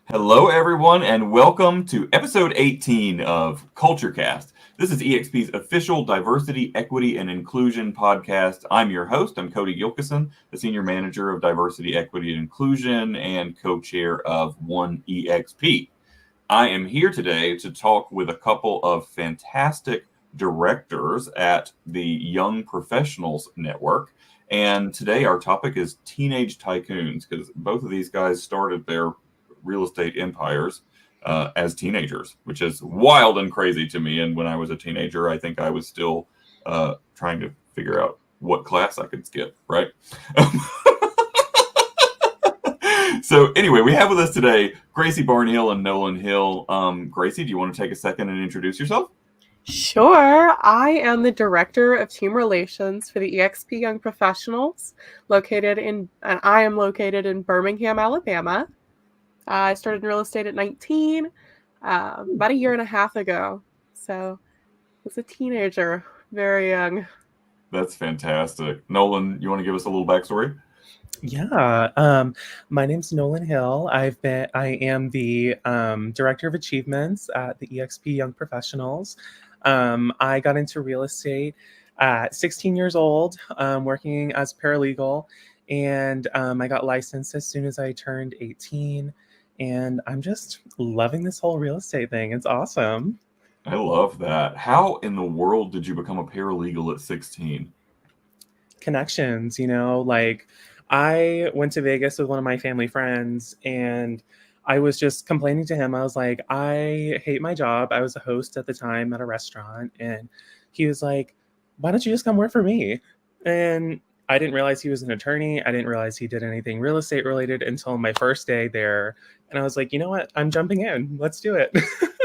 Hello, everyone, and welcome to episode 18 of Culturecast. This is eXp's official diversity, equity, and inclusion podcast. I'm your host. I'm Cody Gilkison, the Senior Manager of Diversity, Equity, and Inclusion and co-chair of One eXp. I am here today to talk with a couple of fantastic directors at the Young Professionals Network. And today our topic is teenage tycoons, because both of these guys started their real estate empires as teenagers, which is wild and crazy to me. And when I was a teenager, I think I was still trying to figure out what class I could skip, right? So anyway, we have with us today Gracie Barnhill and Nolan Hill. Gracie, do you want to take a second and introduce yourself? Sure. I am the Director of Team Relations for the eXp Young Professionals, and I am located in Birmingham, Alabama. I started in real estate at 19, about a year and a half ago. So I was a teenager, very young. That's fantastic. Nolan, you want to give us a little backstory? Yeah, my name's Nolan Hill. I am the Director of Achievements at the eXp Young Professionals. I got into real estate at 16 years old, working as a paralegal, and I got licensed as soon as I turned 18. And I'm just loving this whole real estate thing. It's awesome. I love that. How in the world did you become a paralegal at 16? Connections, like I went to Vegas with one of my family friends and I was just complaining to him. I was like, I hate my job. I was a host at the time at a restaurant. And he was like, why don't you just come work for me? And I didn't realize he was an attorney. I didn't realize he did anything real estate related until my first day there. And I was like, you know what? I'm jumping in. Let's do it.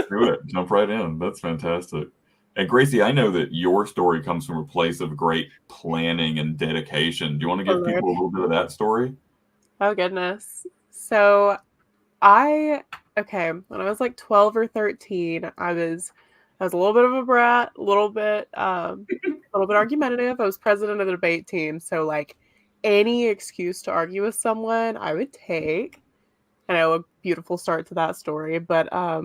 Do it. Jump right in. That's fantastic. And Gracie, I know that your story comes from a place of great planning and dedication. Do you want to give people a little bit of that story? Oh, goodness. So when I was like 12 or 13, I was a little bit of a brat, a little bit argumentative. I was president of the debate team. So like any excuse to argue with someone, I would take. I know, a beautiful start to that story, but I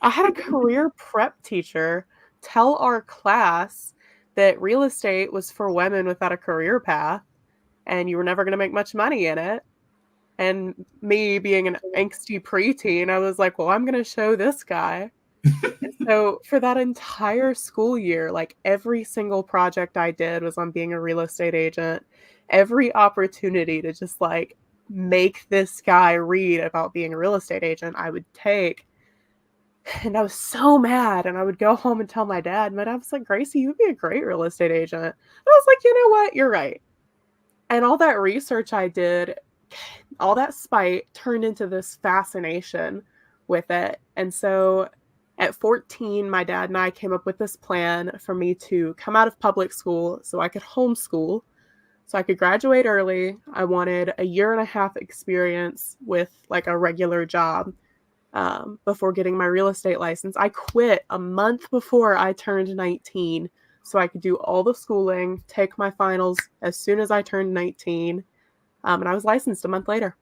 had a career prep teacher tell our class that real estate was for women without a career path and you were never going to make much money in it. And me being an angsty preteen, I was like, well, I'm going to show this guy. So for that entire school year, like every single project I did was on being a real estate agent. Every opportunity to just like make this guy read about being a real estate agent, I would take. And I was so mad. And I would go home and tell my dad. My dad was like, Gracie, you would be a great real estate agent. And I was like, you know what? You're right. And all that research I did, all that spite turned into this fascination with it. And so at 14, my dad and I came up with this plan for me to come out of public school so I could homeschool, so I could graduate early. I wanted a year and a half experience with like a regular job before getting my real estate license. I quit a month before I turned 19 so I could do all the schooling, take my finals as soon as I turned 19. And I was licensed a month later.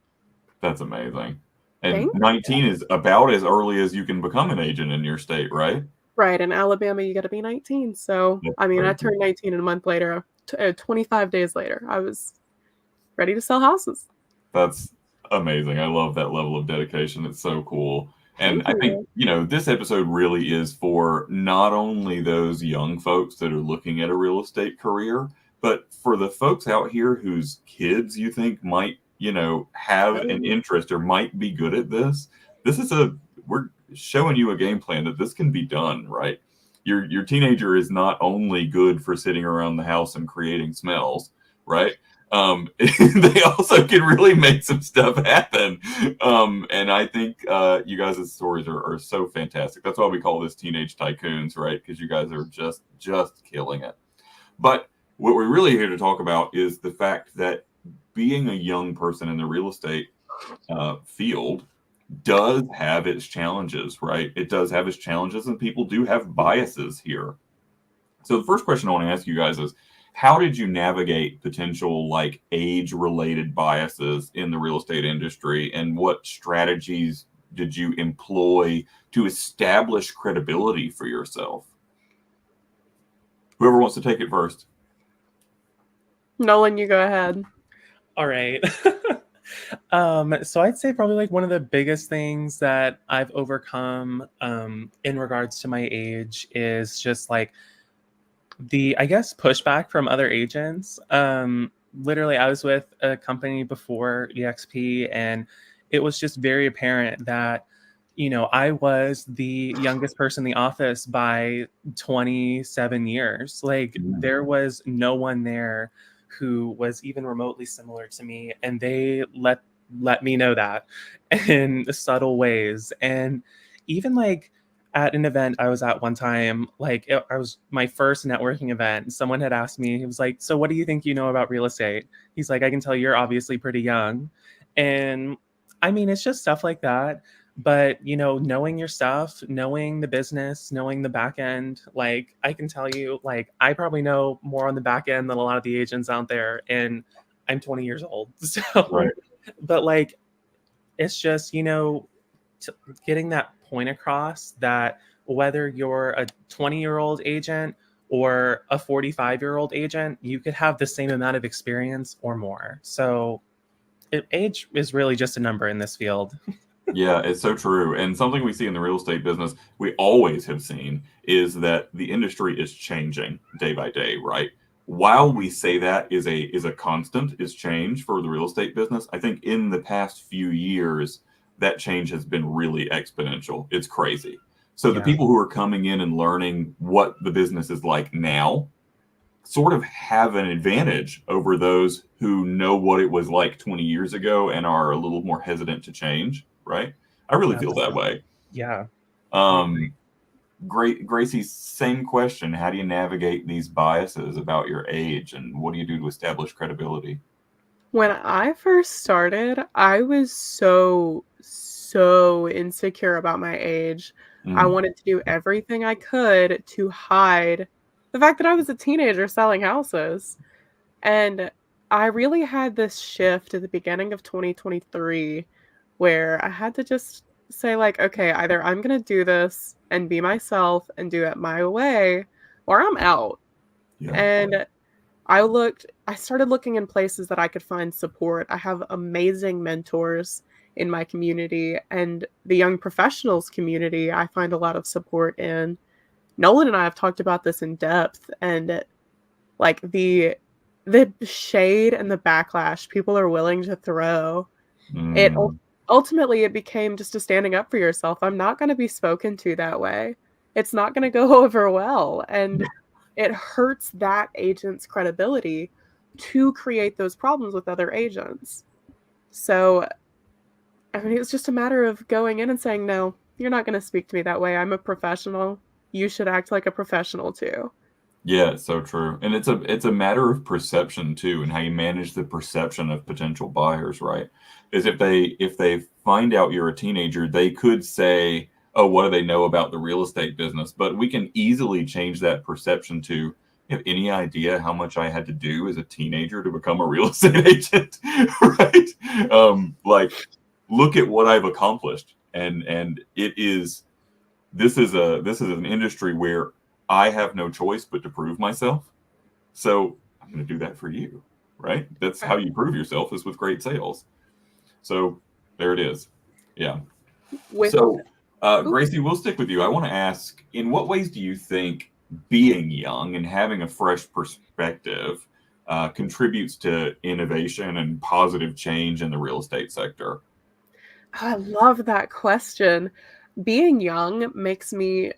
That's amazing. And 19 is about as early as you can become an agent in your state, right? Right. In Alabama, you got to be 19. So, I turned 19 and a month later, 25 days later, I was ready to sell houses. That's amazing. I love that level of dedication. It's so cool. And I think, this episode really is for not only those young folks that are looking at a real estate career, but for the folks out here whose kids you think might, have an interest or might be good at this. We're showing you a game plan that this can be done, right? Your teenager is not only good for sitting around the house and creating smells, right? They also can really make some stuff happen. And I think you guys' stories are so fantastic. That's why we call this Teenage Tycoons, right? Because you guys are just killing it. But what we're really here to talk about is the fact that being a young person in the real estate field does have its challenges, right? It does have its challenges, and people do have biases here. So the first question I want to ask you guys is, how did you navigate potential like age-related biases in the real estate industry, and what strategies did you employ to establish credibility for yourself? Whoever wants to take it first. Nolan, you go ahead. All right. So I'd say probably like one of the biggest things that I've overcome in regards to my age is just like the, I guess, pushback from other agents. Literally, I was with a company before eXp, and it was just very apparent that, you know, I was the youngest person in the office by 27 years. Like, there was no one there who was even remotely similar to me, and they let me know that in subtle ways. And even like at an event I was at one time, like I was my first networking event, someone had asked me, he was like, so what do you think you know about real estate? He's like, I can tell you're obviously pretty young. And I mean, it's just stuff like that. But, you know, knowing your stuff, knowing the business, knowing the back end, like I can tell you, like I probably know more on the back end than a lot of the agents out there. And I'm 20 years old. So, Right. but like, it's just, you know, getting that point across that whether you're a 20-year-old agent or a 45-year-old agent, you could have the same amount of experience or more. So age is really just a number in this field. Yeah, it's so true. And something we see in the real estate business, we always have seen, is that the industry is changing day by day, right? While we say that is a constant, is change for the real estate business, I think in the past few years, that change has been really exponential. It's crazy. So the Yeah. people who are coming in and learning what the business is like now sort of have an advantage over those who know what it was like 20 years ago and are a little more hesitant to change, right? I really feel that way. Yeah. Gracie, same question. How do you navigate these biases about your age, and what do you do to establish credibility? When I first started, I was so insecure about my age. I wanted to do everything I could to hide the fact that I was a teenager selling houses. And I really had this shift at the beginning of 2023 where I had to just say, like, okay, either I'm going to do this and be myself and do it my way, or I'm out. Yeah. And I started looking in places that I could find support. I have amazing mentors in my community, and the young professionals community, I find a lot of support in. Nolan and I have talked about this in depth, and like the shade and the backlash people are willing to throw. It ultimately it became just a standing up for yourself. I'm not going to be spoken to that way. It's not going to go over well, and it hurts that agent's credibility to create those problems with other agents. So, I mean, it's just a matter of going in and saying, no, you're not going to speak to me that way. I'm a professional. You should act like a professional too. Yeah, it's so true. And it's a matter of perception too, and how you manage the perception of potential buyers, right? Is if they find out you're a teenager, they could say, "Oh, what do they know about the real estate business?" But we can easily change that perception to, "You have any idea how much I had to do as a teenager to become a real estate agent?" Right? Like, look at what I've accomplished. And it is this is an industry where I have no choice but to prove myself. So I'm going to do that for you, right? That's how you prove yourself, is with great sales. So there it is. Yeah. So Gracie, we'll stick with you. I want to ask, in what ways do you think being young and having a fresh perspective contributes to innovation and positive change in the real estate sector? I love that question. Being young makes me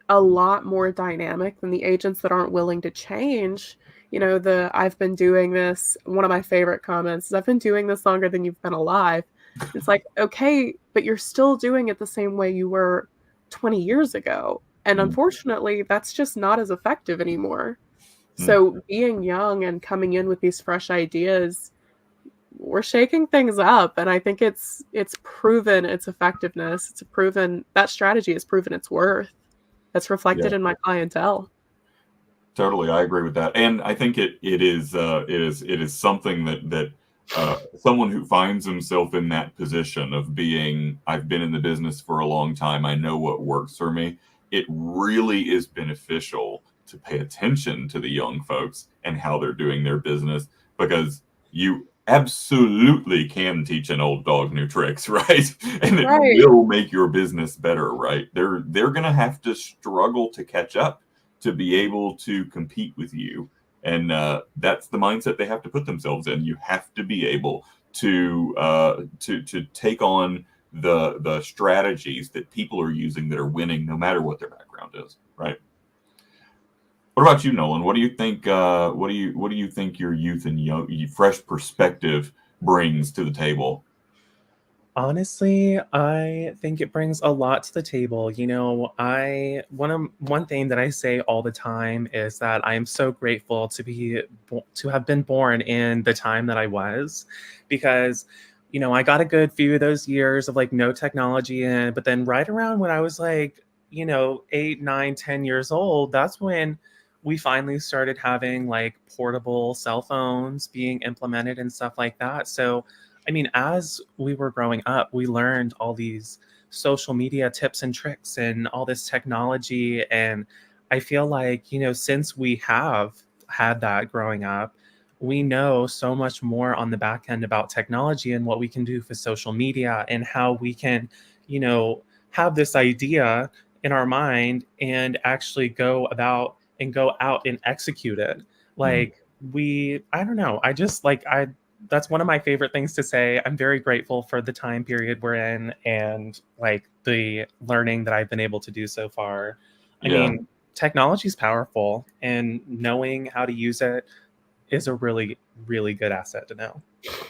a lot more dynamic than the agents that aren't willing to change. You know, I've been doing this, one of my favorite comments is, I've been doing this longer than you've been alive. It's like, okay, but you're still doing it the same way you were 20 years ago. And unfortunately, that's just not as effective anymore. So being young and coming in with these fresh ideas, we're shaking things up, and I think it's proven its effectiveness. That strategy has proven its worth. That's reflected in my clientele. Totally, I agree with that, and I think it is something that someone who finds himself in that position of being, I've been in the business for a long time, I know what works for me. It really is beneficial to pay attention to the young folks and how they're doing their business, because you absolutely can teach an old dog new tricks, right? And it Right. will make your business better, right? They're going to have to struggle to catch up to be able to compete with you. And that's the mindset they have to put themselves in. You have to be able to take on the strategies that people are using that are winning, no matter what their background is, right? What about you, Nolan? What do you think? What do you think your youth and fresh perspective brings to the table? Honestly, I think it brings a lot to the table. You know, one thing that I say all the time is that I am so grateful to have been born in the time that I was, because I got a good few of those years of like no technology in, but then right around when I was like, 8, 9, 10 years old, that's when we finally started having like portable cell phones being implemented and stuff like that. So I mean, as we were growing up, we learned all these social media tips and tricks and all this technology. And I feel like, since we have had that growing up, we know so much more on the back end about technology and what we can do for social media and how we can, have this idea in our mind and actually go out and execute it. Mhm. Like, I don't know. That's one of my favorite things to say. I'm very grateful for the time period we're in and like the learning that I've been able to do so far. I Yeah, mean, technology is powerful, and knowing how to use it is a really, really good asset to know.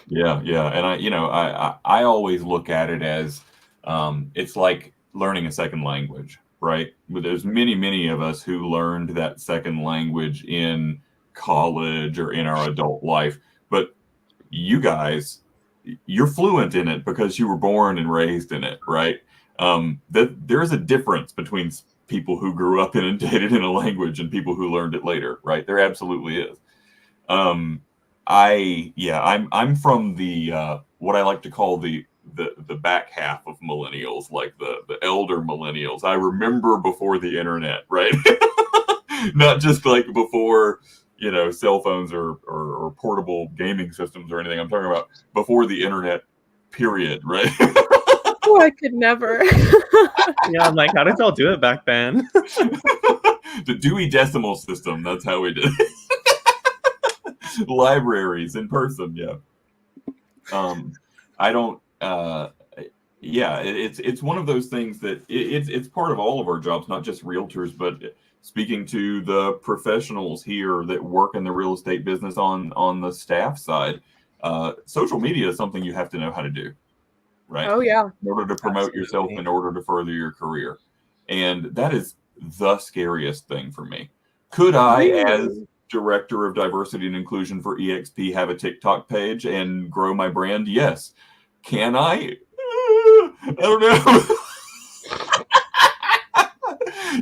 yeah, and I always look at it as it's like learning a second language, right? But there's many of us who learned that second language in college or in our adult life, but you guys, you're fluent in it because you were born and raised in it, right? That there's a difference between people who grew up inundated in a language and people who learned it later, right? There absolutely is. Um, I'm from the what I like to call the back half of millennials, like the elder millennials. I remember before the internet, right? Not just like before cell phones or portable gaming systems or anything. I'm talking about before the internet, period, right? Oh, I could never. Yeah, I'm like, how did y'all do it back then? The Dewey Decimal System, that's how we did it. Libraries in person, yeah. I don't yeah, it's one of those things that it's part of all of our jobs, not just realtors, but speaking to the professionals here that work in the real estate business on the staff side. Social media is something you have to know how to do, right? Oh yeah. In order to promote yourself, Absolutely. in order to further your career. And that is the scariest thing for me. Could I, as Really? director of diversity and inclusion for eXp, have a TikTok page and grow my brand? Yes. Can I? I don't know.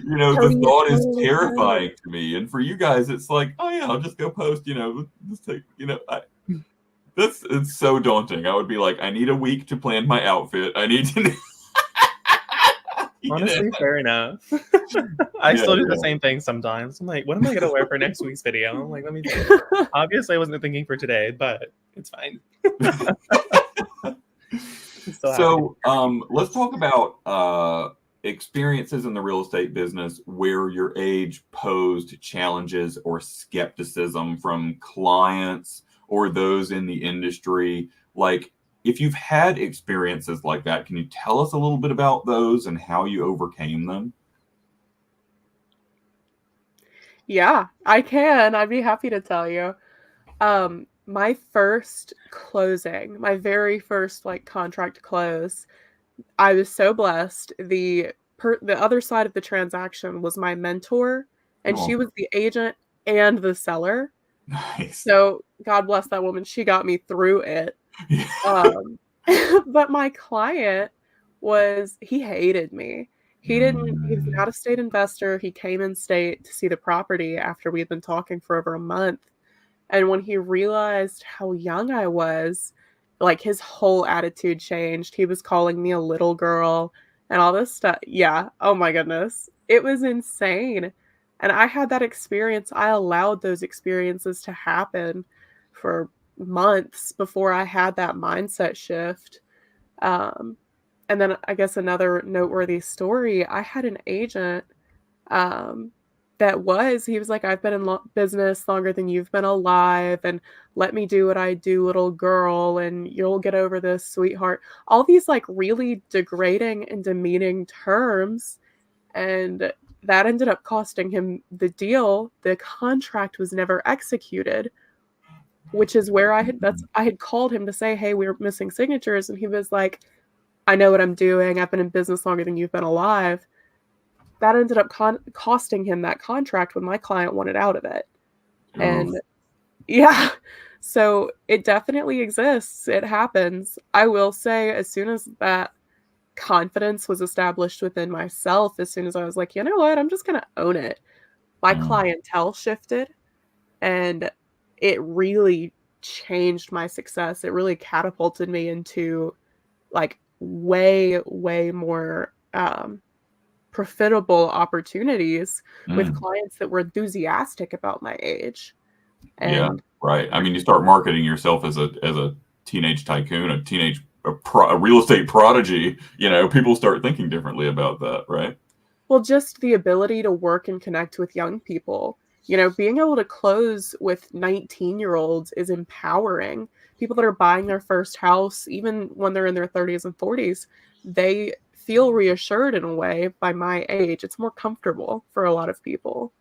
The Totally, thought is totally can. terrifying to me. And for you guys, it's like, oh yeah, I'll just go post, just take, it's so daunting. I would be like, I need a week to plan my outfit. I need to, you know? Honestly, fair enough. I Yeah, still do the yeah. same thing sometimes. I'm like, what am I gonna wear for next week's video? I'm like, let me think. Obviously, I wasn't thinking for today, but it's fine. I'm still happy to be So, let's talk about experiences in the real estate business where your age posed challenges or skepticism from clients or those in the industry. Like, if you've had experiences like that, can you tell us a little bit about those and how you overcame them? Yeah, I can. I'd be happy to tell you. My first closing, my very first like contract close, I was so blessed. The other side of the transaction was my mentor, and she Oh, was the agent and the seller. nice. So God bless that woman. She got me through it. Um, but my client he hated me. He was an Mm, out-of-state investor. He came in state to see the property after we had been talking for over a month. And when he realized how young I was, like his whole attitude changed. He was calling me a little girl and all this stuff. Yeah. Oh my goodness. It was insane. And I had that experience. I allowed those experiences to happen for months before I had that mindset shift. Um, and then I guess another noteworthy story, I had an agent um, he was like, I've been in business longer than you've been alive, and let me do what I do, little girl, and you'll get over this, sweetheart. All these like really degrading and demeaning terms. And that ended up costing him the deal. The contract was never executed, which is where I had called him to say, hey, we're missing signatures. And he was like, I know what I'm doing. I've been in business longer than you've been alive. That ended up costing him that contract when my client wanted out of it. Oof. And yeah, so it definitely exists. It happens. I will say, as soon as that confidence was established within myself, as soon as I was like, you know what, I'm just going to own it, my clientele shifted, and it really changed my success. It really catapulted me into like way, way more profitable opportunities with clients that were enthusiastic about my age. And yeah, right. I mean, you start marketing yourself as a teenage tycoon, a real estate prodigy. You know, people start thinking differently about that, right? Well, just the ability to work and connect with young people. You know, being able to close with 19-year-olds is empowering. People that are buying their first house, even when they're in their 30s and 40s, they feel reassured in a way by my age. It's more comfortable for a lot of people.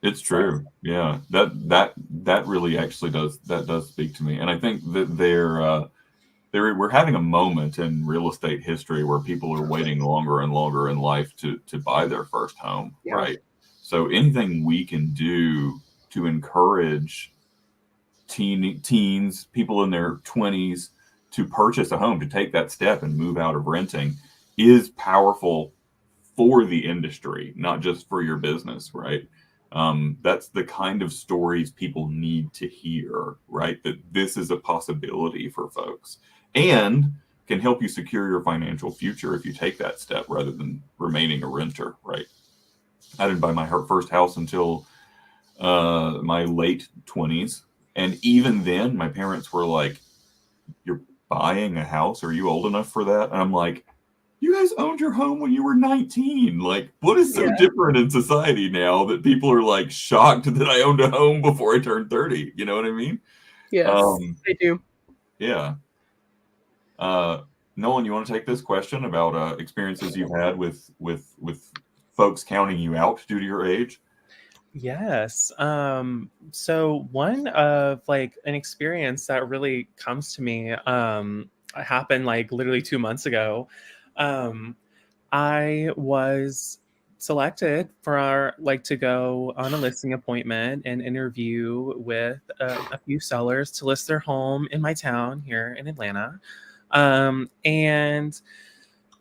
It's true. Yeah, that really actually does speak to me, and I think that we're having a moment in real estate history where people are waiting longer and longer in life to buy their first home, Yeah. right? So anything we can do to encourage teens, people in their 20s, to purchase a home, to take that step and move out of renting, is powerful for the industry, not just for your business, right? That's the kind of stories people need to hear, right? That this is a possibility for folks and can help you secure your financial future if you take that step rather than remaining a renter, right? I didn't buy my first house until my late 20s. And even then, my parents were like, you're buying a house? Are you old enough for that? And I'm like, you guys owned your home when you were 19. Like, what is so different in society now that people are like shocked that I owned a home before I turned 30? You know what I mean? Yes, they do. Yeah. Nolan, you want to take this question about experiences you've had with folks counting you out due to your age? Yes. So one of like an experience that really comes to me happened like literally 2 months ago. I was selected for to go on a listing appointment and interview with a few sellers to list their home in my town here in Atlanta. And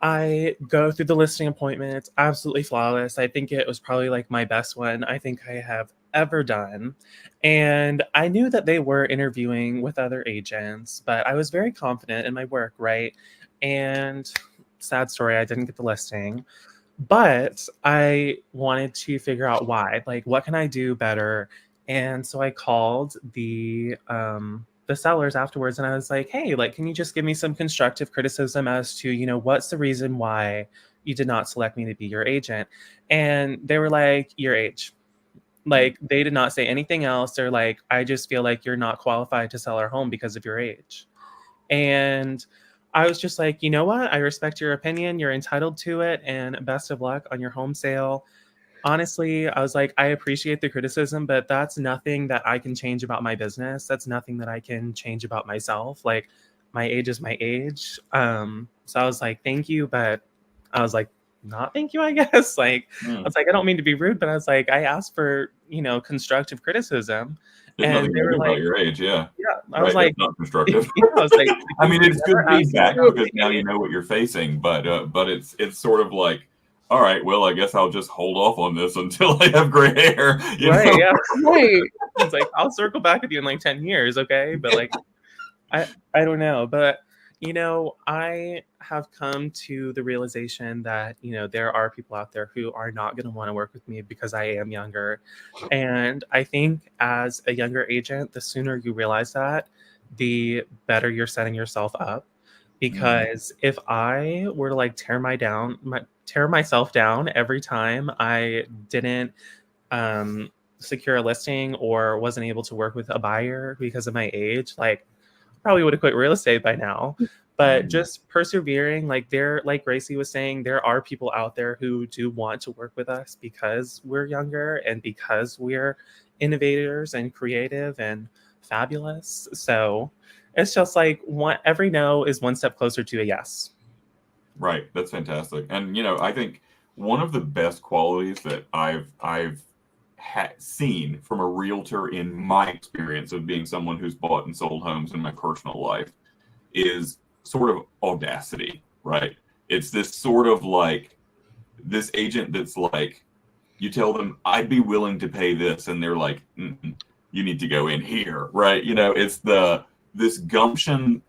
I go through the listing appointment. It's absolutely flawless. I think it was probably like my best one I think I have ever done. And I knew that they were interviewing with other agents, but I was very confident in my work, right? And sad story, I didn't get the listing, but I wanted to figure out why. Like, what can I do better? And so I called the sellers afterwards, and I was like, hey, like, can you just give me some constructive criticism as to, you know, what's the reason why you did not select me to be your agent? And they were like, your age. Like, they did not say anything else. They're like, I just feel like you're not qualified to sell our home because of your age. And I was just like, you know what? I respect your opinion. You're entitled to it. And best of luck on your home sale. Honestly, I was like, I appreciate the criticism, but that's nothing that I can change about my business. That's nothing that I can change about myself. Like, my age is my age. So I was like, thank you. But I was like, not thank you, I guess. Like, I was like, I don't mean to be rude, but I was like, I asked for, you know, constructive criticism. There's nothing to do about your age, yeah. I was like, that's not constructive. Yeah, I was like, I mean, it's good feedback because now you know what you're facing, but it's sort of like, all right, well, I guess I'll just hold off on this until I have gray hair. You Right, know? yeah. Right. It's like, I'll circle back with you in like 10 years, okay? But like, I don't know. But, I have come to the realization that, there are people out there who are not going to want to work with me because I am younger. And I think as a younger agent, the sooner you realize that, the better you're setting yourself up. Because if I were to like tear myself down every time I didn't secure a listing or wasn't able to work with a buyer because of my age, like probably would have quit real estate by now. But just persevering, like Gracie was saying, there are people out there who do want to work with us because we're younger and because we're innovators and creative and fabulous. So it's just like every no is one step closer to a yes. Right. That's fantastic. And, I think one of the best qualities that I've seen from a realtor in my experience of being someone who's bought and sold homes in my personal life is sort of audacity, right? It's this sort of like this agent that's like, you tell them, I'd be willing to pay this. And they're like, you need to go in here, right? It's this gumption,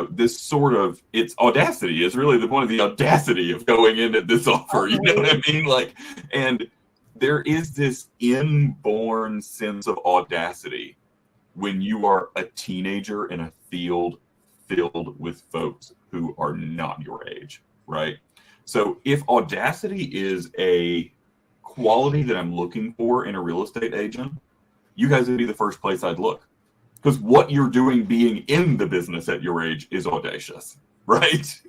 this sort of, it's audacity is really the point of the audacity of going in at this offer. You know what I mean? Like, and there is this inborn sense of audacity when you are a teenager in a field filled with folks who are not your age, right? So if audacity is a quality that I'm looking for in a real estate agent, you guys would be the first place I'd look. Because what you're doing being in the business at your age is audacious, right?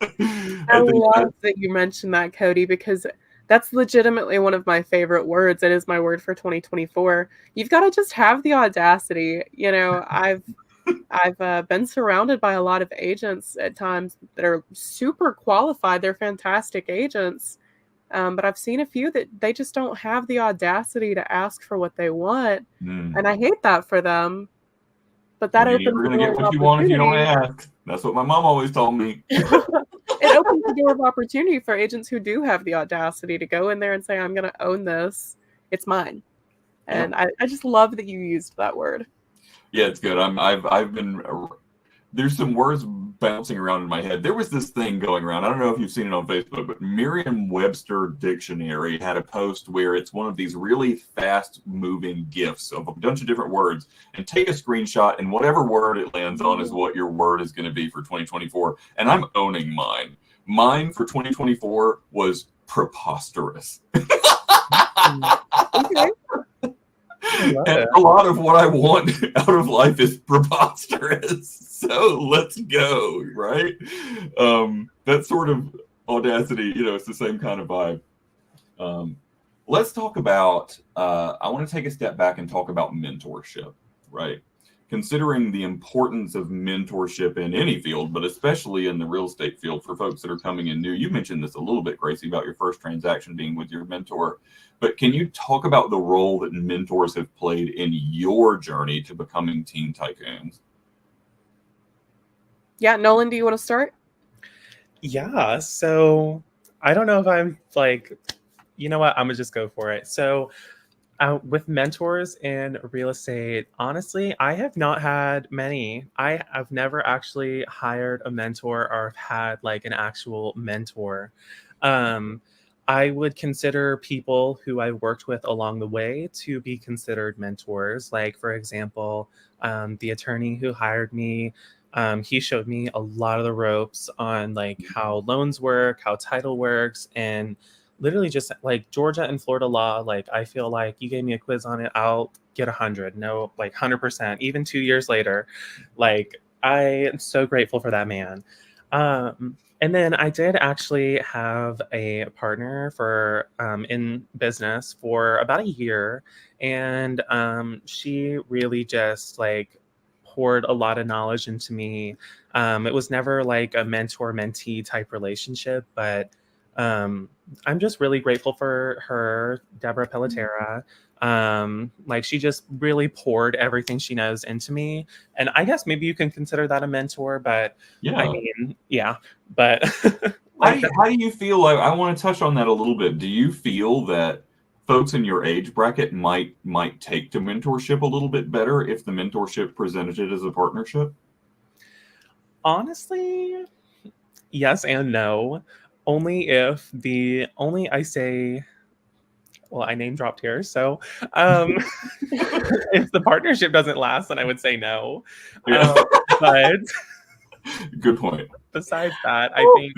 I love that you mentioned that, Cody, because that's legitimately one of my favorite words. It is my word for 2024. You've got to just have the audacity. I've been surrounded by a lot of agents at times that are super qualified. They're fantastic agents. But I've seen a few that they just don't have the audacity to ask for what they want. And I hate that for them. But that opens you're never going to get what you want if you don't ask. That's what my mom always told me. It opens the door of opportunity for agents who do have the audacity to go in there and say, I'm going to own this. It's mine. And I just love that you used that word. Yeah, it's good. I've been there's some words bouncing around in my head. There was this thing going around. I don't know if you've seen it on Facebook, but Merriam-Webster Dictionary had a post where it's one of these really fast-moving GIFs of a bunch of different words, and take a screenshot, and whatever word it lands on is what your word is going to be for 2024. And I'm owning mine. Mine for 2024 was preposterous. Okay. And a lot of what I want out of life is preposterous. So let's go, right? That sort of audacity, it's the same kind of vibe. Let's talk about, I want to take a step back and talk about mentorship, right? Considering the importance of mentorship in any field, but especially in the real estate field for folks that are coming in new. You mentioned this a little bit, Gracie, about your first transaction being with your mentor. But can you talk about the role that mentors have played in your journey to becoming Teen Tycoons? Yeah, Nolan, do you want to start? Yeah, so I don't know if I'm like, you know what, I'm gonna just go for it. So with mentors in real estate, honestly, I have not had many. I have never actually hired a mentor or had like an actual mentor. I would consider people who I worked with along the way to be considered mentors. Like, for example, the attorney who hired me, he showed me a lot of the ropes on like how loans work, how title works, and literally just like Georgia and Florida law. Like, I feel like you gave me a quiz on it, I'll get 100. No, like 100%, even 2 years later. Like, I am so grateful for that man. And then I did actually have a partner for in business for about a year, and she really just like poured a lot of knowledge into me. It was never like a mentor-mentee type relationship, but I'm just really grateful for her, Deborah Pelletera. Like, she just really poured everything she knows into me, and I guess maybe you can consider that a mentor, but Yeah. I mean, yeah, but Like, How do you feel? Like, I want to touch on that a little bit. Do you feel that folks in your age bracket might take to mentorship a little bit better if the mentorship presented it as a partnership? honestly, yes and no. Only if I say, well, I name dropped here. So if the partnership doesn't last, then I would say no. Yeah. But Good point. besides that, I think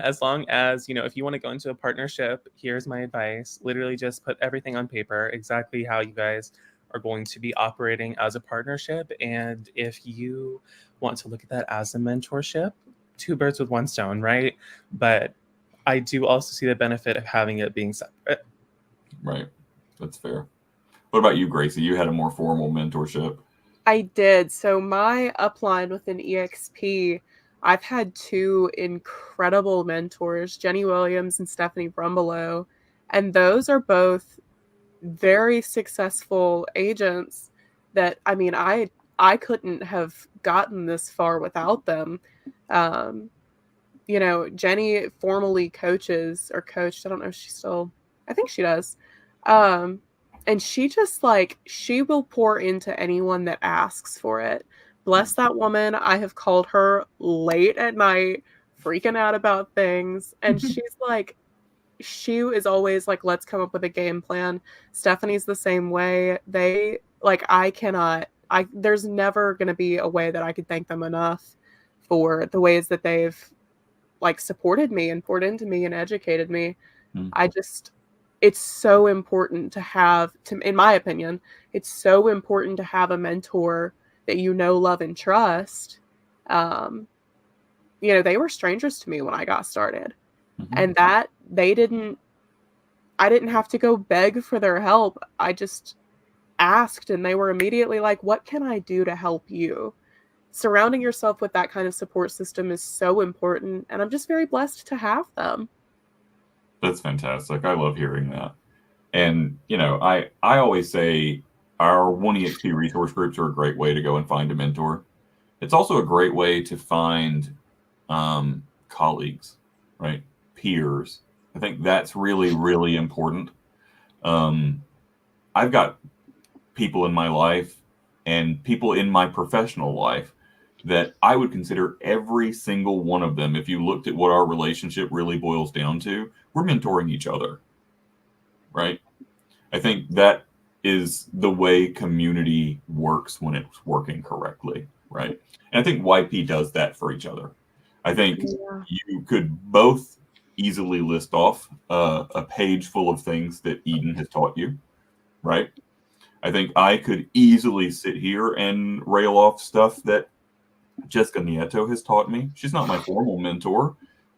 as long as, if you want to go into a partnership, here's my advice. Literally just put everything on paper, exactly how you guys are going to be operating as a partnership. And if you want to look at that as a mentorship, two birds with one stone, right? But I do also see the benefit of having it being separate. Right. That's fair. What about you, Gracie? You had a more formal mentorship. I did. So my upline within eXp, I've had two incredible mentors, Jenny Williams and Stephanie Brumbelow, and those are both very successful agents that, I mean, I couldn't have gotten this far without them. Jenny formally coaches or coached, I don't know if she still, I think she does. And she just she will pour into anyone that asks for it. Bless that woman. I have called her late at night, freaking out about things. And she is always like, let's come up with a game plan. Stephanie's the same way. There's never going to be a way that I could thank them enough for the ways that they've supported me and poured into me and educated me. It's so important to have, in my opinion, it's so important to have a mentor that love, and trust. They were strangers to me when I got started. And that I didn't have to go beg for their help. I just asked and they were immediately like, what can I do to help you? Surrounding yourself with that kind of support system is so important. And I'm just very blessed to have them. That's fantastic. I love hearing that. And, I always say our 1EXP resource groups are a great way to go and find a mentor. It's also a great way to find colleagues, right? Peers. I think that's really, really important. I've got people in my life and people in my professional life that I would consider every single one of them, if you looked at what our relationship really boils down to, we're mentoring each other, right? I think that is the way community works when it's working correctly, right? And I think YP does that for each other. I think you could both easily list off a page full of things that Eden has taught you, right? I think I could easily sit here and rail off stuff that Jessica Nieto has taught me. She's not my formal mentor.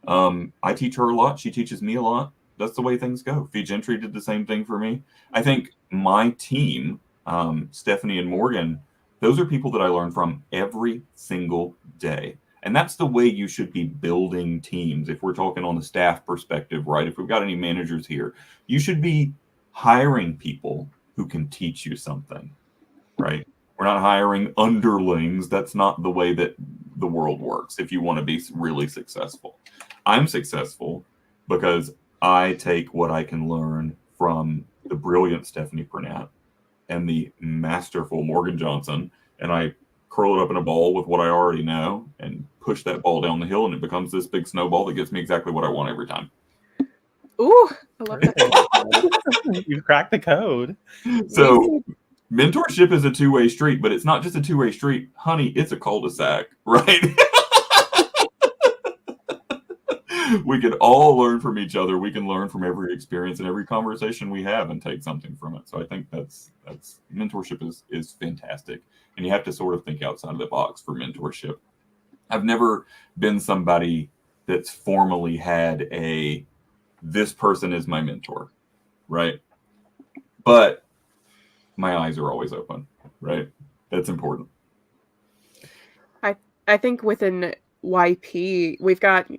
I teach her a lot. She teaches me a lot. That's the way things go. Fee Gentry did the same thing for me. I think my team, Stephanie and Morgan, those are people that I learn from every single day. And that's the way you should be building teams. If we're talking on the staff perspective, right? If we've got any managers here, you should be hiring people who can teach you something, right? We're not hiring underlings. That's not the way that the world works if you want to be really successful. I'm successful because I take what I can learn from the brilliant Stephanie Purnett and the masterful Morgan Johnson, and I curl it up in a ball with what I already know and push that ball down the hill, and it becomes this big snowball that gets me exactly what I want every time. Ooh, I love that. You've cracked the code. So mentorship is a two-way street, but it's not just a two-way street. Honey, it's a cul-de-sac, right? We can all learn from each other. We can learn from every experience and every conversation we have and take something from it. So I think that's mentorship is fantastic. And you have to sort of think outside of the box for mentorship. I've never been somebody that's formally had this person is my mentor, right? But my eyes are always open, right? That's important. I think within YP, we've got,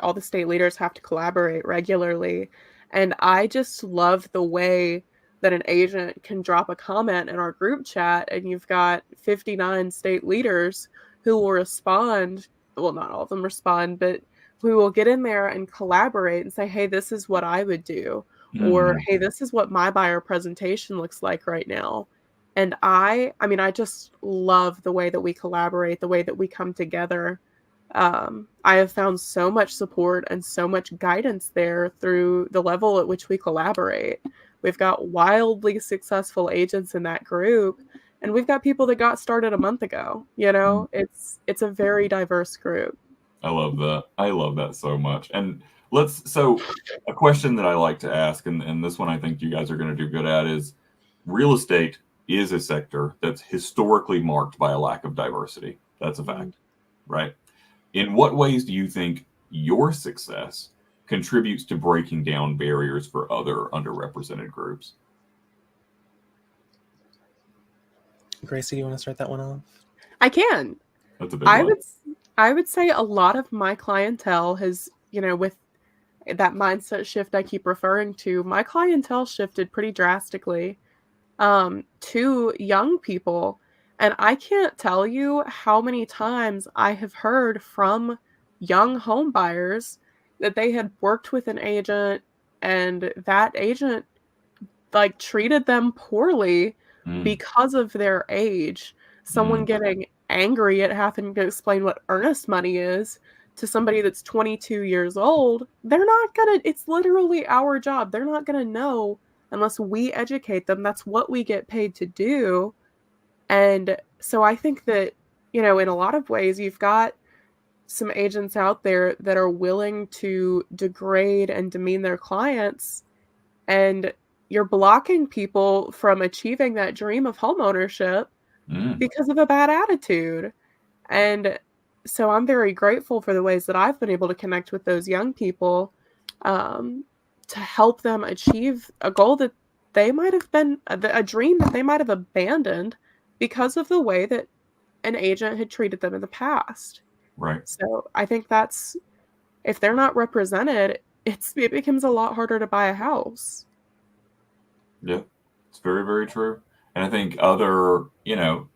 all the state leaders have to collaborate regularly. And I just love the way that an agent can drop a comment in our group chat and you've got 59 state leaders who will respond. Well, not all of them respond, but we will get in there and collaborate and say, hey, this is what I would do. Or, hey, this is what my buyer presentation looks like right now. And I mean, I just love the way that we collaborate, the way that we come together. I have found so much support and so much guidance there through the level at which we collaborate. We've got wildly successful agents in that group, and we've got people that got started a month ago. You know, it's a very diverse group. I love that. I love that so much. And so a question that I like to ask, and this one I think you guys are going to do good at, is real estate is a sector that's historically marked by a lack of diversity. That's a fact, right? In what ways do you think your success contributes to breaking down barriers for other underrepresented groups? Gracie, you want to start that one off? I can. That's a big one. I would say a lot of my clientele has, you know, with that mindset shift I keep referring to, my clientele shifted pretty drastically to young people. And I can't tell you how many times I have heard from young home buyers that they had worked with an agent and that agent like treated them poorly because of their age. Someone getting angry at having to explain what earnest money is to somebody that's 22 years old. They're not gonna, it's literally our job. They're not gonna know unless we educate them. That's what we get paid to do. And so I think that, you know, in a lot of ways, you've got some agents out there that are willing to degrade and demean their clients, and you're blocking people from achieving that dream of homeownership because of a bad attitude. And so I'm very grateful for the ways that I've been able to connect with those young people to help them achieve a goal that they might have been, a dream that they might have abandoned because of the way that an agent had treated them in the past. Right. So I think that's, if they're not represented, it becomes a lot harder to buy a house. Yeah, it's very, very true. And I think other, you know,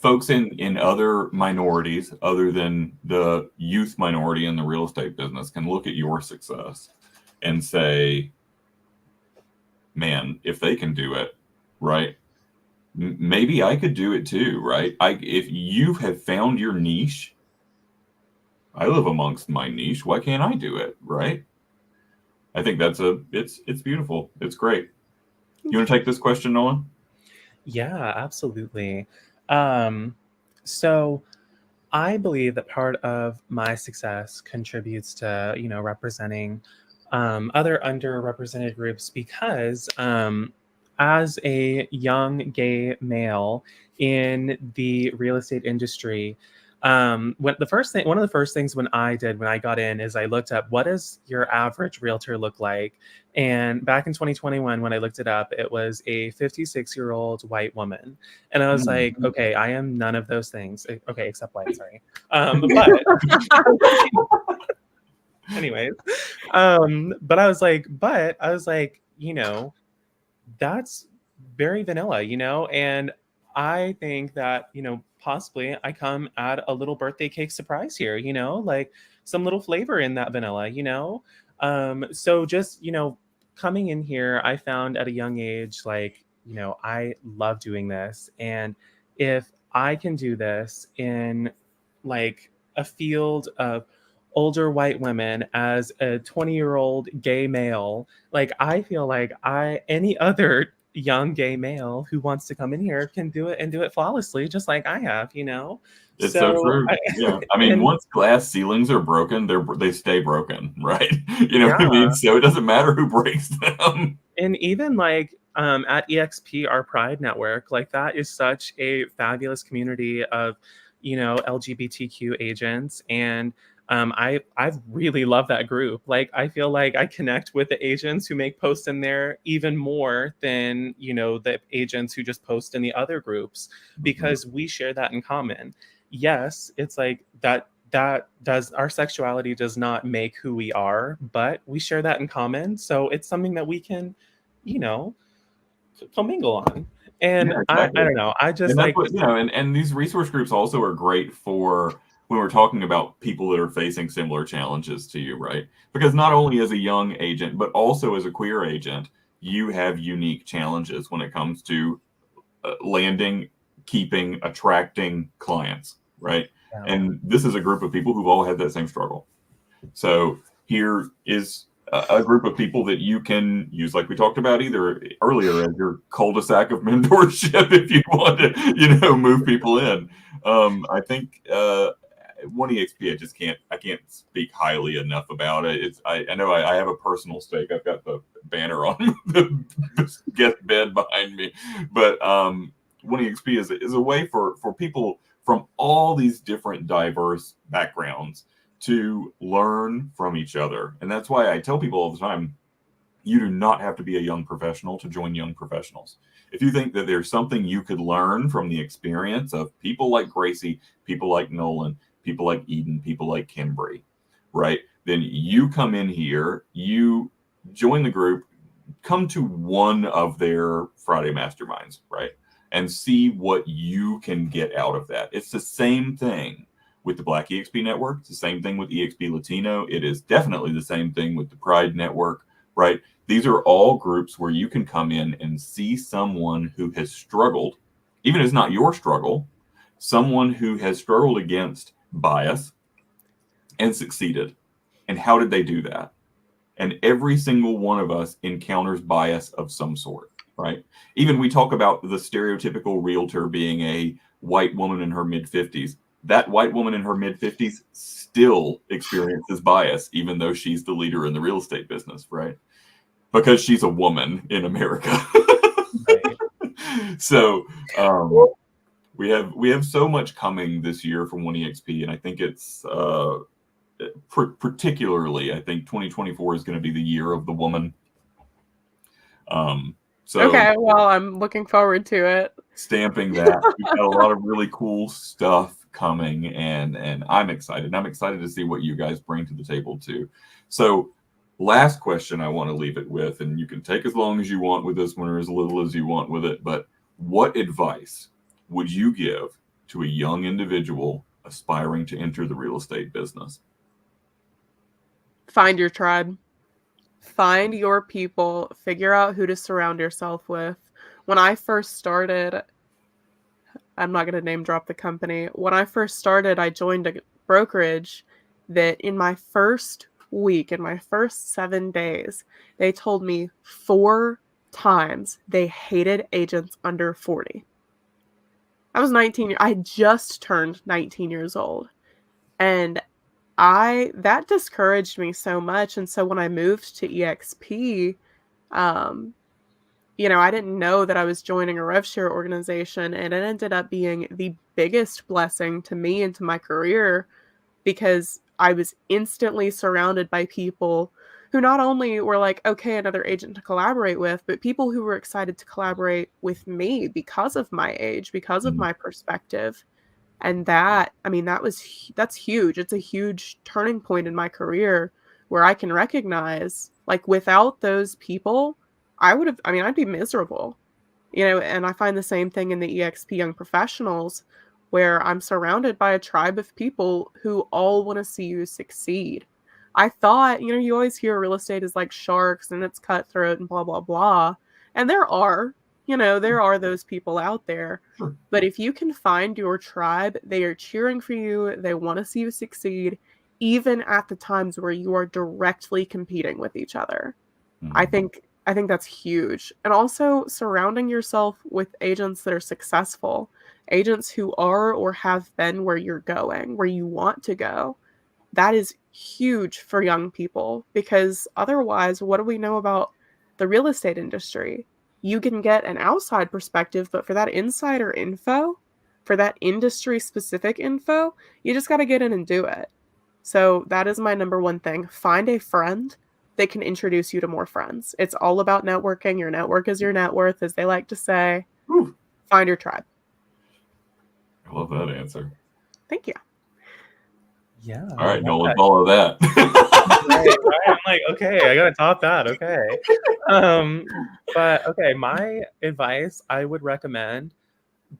folks in other minorities other than the youth minority in the real estate business can look at your success and say, man, if they can do it, right? Maybe I could do it too, right? If you have found your niche, I live amongst my niche. Why can't I do it, right? I think it's beautiful. It's great. You want to take this question, Nolan? Yeah, absolutely. So I believe that part of my success contributes to, you know, representing other underrepresented groups because as a young gay male in the real estate industry, one of the first things when I got in is I looked up, what does your average realtor look like? And back in 2021, when I looked it up, it was a 56-year-old white woman. And I was like, okay, I am none of those things. Okay, except white, sorry. But anyways, but I was like, you know, that's very vanilla, you know? And I think that, you know, possibly I come add a little birthday cake surprise here, you know, like some little flavor in that vanilla, you know? So just, you know, coming in here, I found at a young age, like, you know, I love doing this. And if I can do this in like a field of older white women as a 20-year-old gay male, like I feel like any other young gay male who wants to come in here can do it and do it flawlessly, just like I have, you know? It's so true. Yeah. I mean, once glass ceilings are broken, they stay broken, right? You know what I mean? So it doesn't matter who breaks them. And even like at eXp, our Pride network, like that is such a fabulous community of, you know, LGBTQ agents. And I really love that group. Like, I feel like I connect with the agents who make posts in there even more than, you know, the agents who just post in the other groups, because we share that in common. Yes, it's like that does, our sexuality does not make who we are, but we share that in common. So it's something that we can, you know, commingle on. And yeah, exactly. I don't know. I just like, you know, and these resource groups also are great for when we're talking about people that are facing similar challenges to you, right? Because not only as a young agent, but also as a queer agent, you have unique challenges when it comes to landing, keeping, attracting clients, right? Yeah. And this is a group of people who've all had that same struggle. So here is a group of people that you can use, like we talked about either earlier, as your cul-de-sac of mentorship if you want to, move people in. I think One eXp, I can't speak highly enough about it. I know I have a personal stake. I've got the banner on the guest bed behind me, but One eXp is a way for people from all these different diverse backgrounds to learn from each other. And that's why I tell people all the time, you do not have to be a young professional to join young professionals. If you think that there's something you could learn from the experience of people like Gracie, people like Nolan, people like Eden, people like Kimbry, right? Then you come in here, you join the group, come to one of their Friday masterminds, right? And see what you can get out of that. It's the same thing with the Black eXp network. It's the same thing with eXp Latino. It is definitely the same thing with the Pride network, right? These are all groups where you can come in and see someone who has struggled, even if it's not your struggle, someone who has struggled against bias and succeeded. And how did they do that? And every single one of us encounters bias of some sort, right? Even we talk about the stereotypical realtor being a white woman in her mid-50s. That white woman in her mid-50s still experiences bias, even though she's the leader in the real estate business, right? Because she's a woman in America. So we have so much coming this year from One eXp, and I think it's particularly, I think 2024 is going to be the year of the woman. Okay, well, I'm looking forward to it. Stamping that. We've got a lot of really cool stuff coming, and I'm excited. I'm excited to see what you guys bring to the table too. So last question I want to leave it with, and you can take as long as you want with this one or as little as you want with it, but what advice would you give to a young individual aspiring to enter the real estate business? Find your tribe. Find your people. Figure out who to surround yourself with. When I first started, I'm not going to name drop the company. When I first started, I joined a brokerage that in my first week, in my first 7 days, they told me 4 times they hated agents under 40. I was 19. I just turned 19 years old. And that discouraged me so much. And so when I moved to eXp, I didn't know that I was joining a rev share organization, and it ended up being the biggest blessing to me and to my career, because I was instantly surrounded by people who not only were like, okay, another agent to collaborate with, but people who were excited to collaborate with me because of my age, because of my perspective. And that's huge. It's a huge turning point in my career where I can recognize, like, without those people, I'd be miserable, and I find the same thing in the eXp Young Professionals, where I'm surrounded by a tribe of people who all want to see you succeed. I thought, you always hear real estate is like sharks and it's cutthroat and blah, blah, blah. And there are those people out there. Sure. But if you can find your tribe, they are cheering for you. They want to see you succeed, even at the times where you are directly competing with each other. I think that's huge. And also surrounding yourself with agents that are successful, agents who are or have been where you're going, where you want to go. That is huge for young people, because otherwise, what do we know about the real estate industry? You can get an outside perspective, but for that insider info, for that industry specific info, you just got to get in and do it. So that is my number one thing. Find a friend that can introduce you to more friends. It's all about networking. Your network is your net worth, as they like to say. Whew. Find your tribe. I love that answer. Thank you. Yeah. All right, Nolan, follow that. right. I'm like, okay, I gotta top that. Okay. But okay, my advice, I would recommend,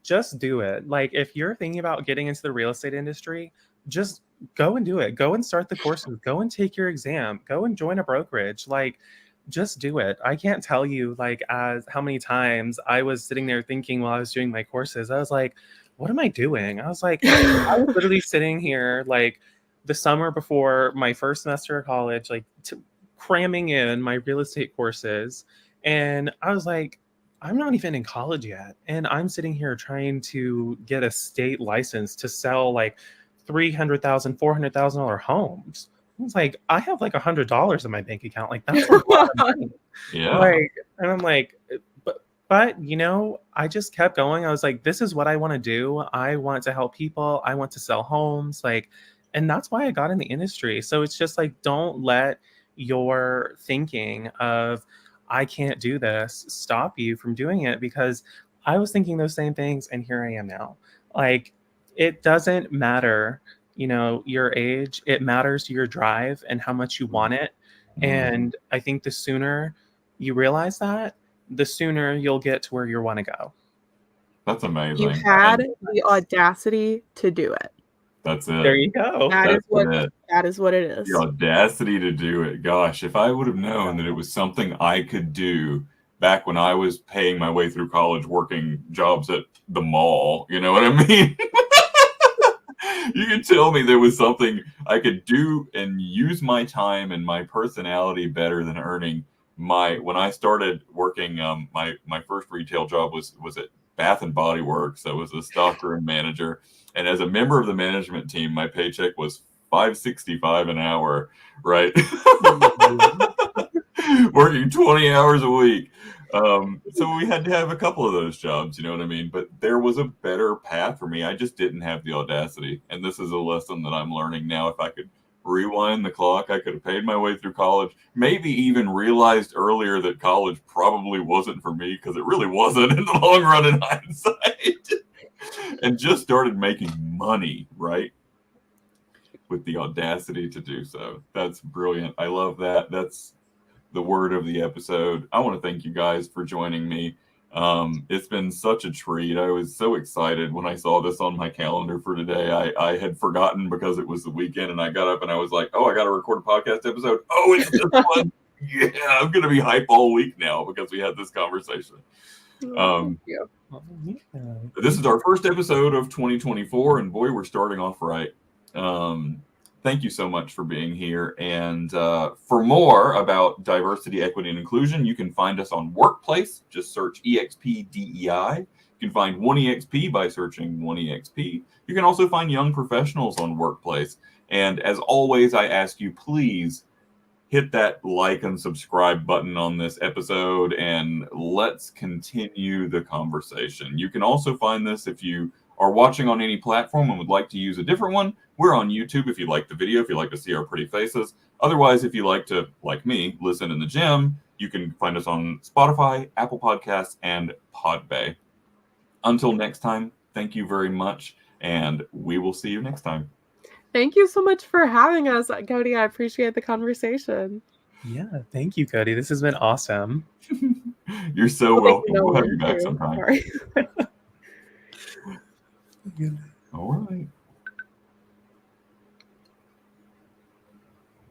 just do it. Like, if you're thinking about getting into the real estate industry, just go and do it. Go and start the courses. Go and take your exam. Go and join a brokerage. Like, just do it. I can't tell you like as how many times I was sitting there thinking while I was doing my courses, I was like, what am I doing? I was like, I was literally sitting here like the summer before my first semester of college, like cramming in my real estate courses. And I was like, I'm not even in college yet. And I'm sitting here trying to get a state license to sell like $300,000, $400,000 homes. I was like, I have like $100 in my bank account. Like, that's a lot of money. Yeah. Like, and I'm like, but you know, I just kept going. I was like, this is what I want to do. I want to help people. I want to sell homes. Like, and that's why I got in the industry. So it's just like, don't let your thinking of, I can't do this, stop you from doing it, because I was thinking those same things and here I am now. Like, it doesn't matter, you know, your age. It matters your drive and how much you want it. And I think the sooner you realize that, the sooner you'll get to where you want to go. That's amazing. You had the audacity to do it. That's it. There you go. That is what it is. The audacity to do it. Gosh, if I would have known that it was something I could do back when I was paying my way through college, working jobs at the mall, you know what I mean? You could tell me there was something I could do and use my time and my personality better than earning when I started working, my first retail job was at Bath and Body Works. I was a stockroom manager, and as a member of the management team, my paycheck was $5.65 an hour, right? Working 20 hours a week. So we had to have a couple of those jobs, you know what I mean? But there was a better path for me. I just didn't have the audacity. And this is a lesson that I'm learning now. If I could rewind the clock, I could have paid my way through college, maybe even realized earlier that college probably wasn't for me, because it really wasn't in the long run in hindsight, and just started making money, right? With the audacity to do so. That's brilliant. I love that. That's the word of the episode. I want to thank you guys for joining me. It's been such a treat. I was so excited when I saw this on my calendar for today. I had forgotten because it was the weekend, and I got up and I was like, oh, I got to record a podcast episode. Oh, it's this one. Yeah, I'm going to be hype all week now because we had this conversation. This is our first episode of 2024, and boy, we're starting off right. Thank you so much for being here. And for more about diversity, equity, and inclusion, you can find us on Workplace. Just search eXp DEI. You can find 1EXP by searching 1EXP. You can also find Young Professionals on Workplace. And as always, I ask you, please hit that like and subscribe button on this episode, and let's continue the conversation. You can also find this if you are watching on any platform and would like to use a different one. We're on YouTube if you like the video, if you like to see our pretty faces. Otherwise, if you like to, like me, listen in the gym, you can find us on Spotify, Apple Podcasts, and Podbay. Until next time, thank you very much, and we will see you next time. Thank you so much for having us, Cody. I appreciate the conversation. Yeah, thank you, Cody. This has been awesome. You're so welcome. We'll have you back sometime. Sorry. All right.